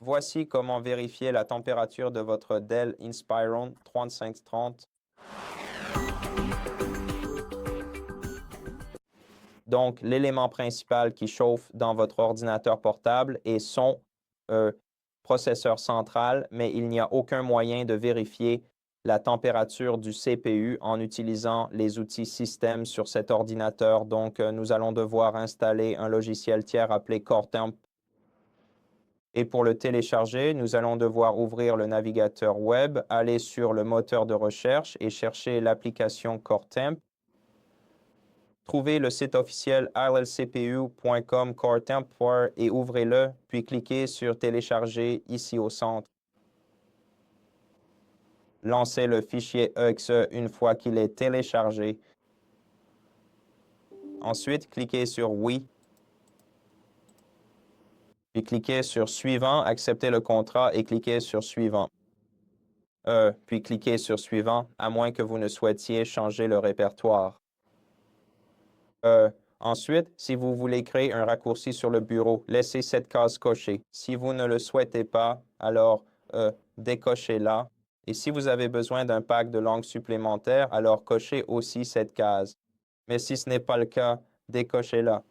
Voici comment vérifier la température de votre Dell Inspiron 3530. Donc, l'élément principal qui chauffe dans votre ordinateur portable est son processeur central, mais il n'y a aucun moyen de vérifier la température du CPU en utilisant les outils système sur cet ordinateur. Donc, nous allons devoir installer un logiciel tiers appelé CoreTemp. Et pour le télécharger, nous allons devoir ouvrir le navigateur web, aller sur le moteur de recherche et chercher l'application CoreTemp. Trouvez le site officiel irlcpu.com CoreTemp et ouvrez-le, puis cliquez sur Télécharger ici au centre. Lancez le fichier exe une fois qu'il est téléchargé. Ensuite, cliquez sur Oui. Puis cliquez sur Suivant, acceptez le contrat et cliquez sur Suivant. Puis cliquez sur Suivant, à moins que vous ne souhaitiez changer le répertoire. Ensuite, si vous voulez créer un raccourci sur le bureau, laissez cette case cochée. Si vous ne le souhaitez pas, alors décochez-la. Et si vous avez besoin d'un pack de langue supplémentaire, alors cochez aussi cette case. Mais si ce n'est pas le cas, décochez-la.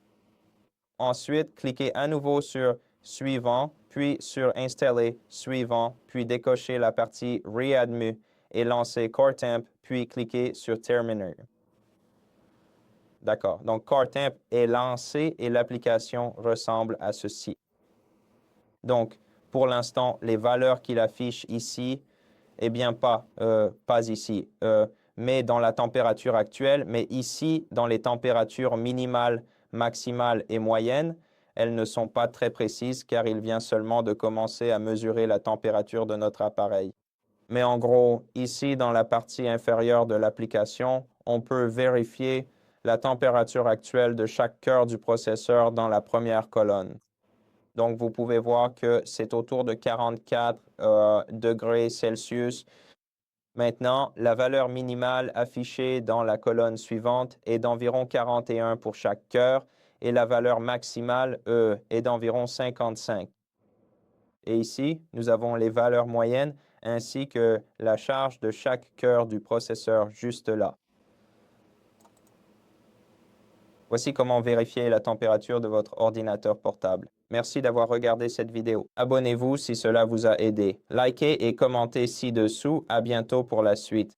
Ensuite, cliquez à nouveau sur Suivant, puis sur Installer, Suivant, puis décochez la partie Readmu et lancez CoreTemp, puis cliquez sur Terminer. D'accord. Donc, CoreTemp est lancé et l'application ressemble à ceci. Donc, pour l'instant, les valeurs qu'il affiche ici, eh bien, pas ici, mais dans la température actuelle, mais ici, dans les températures minimales, maximales et moyennes, elles ne sont pas très précises car il vient seulement de commencer à mesurer la température de notre appareil. Mais en gros, ici, dans la partie inférieure de l'application, on peut vérifier la température actuelle de chaque cœur du processeur dans la première colonne. Donc, vous pouvez voir que c'est autour de 44 degrés Celsius. Maintenant, la valeur minimale affichée dans la colonne suivante est d'environ 41 pour chaque cœur et la valeur maximale, est d'environ 55. Et ici, nous avons les valeurs moyennes ainsi que la charge de chaque cœur du processeur juste là. Voici comment vérifier la température de votre ordinateur portable. Merci d'avoir regardé cette vidéo. Abonnez-vous si cela vous a aidé. Likez et commentez ci-dessous. À bientôt pour la suite.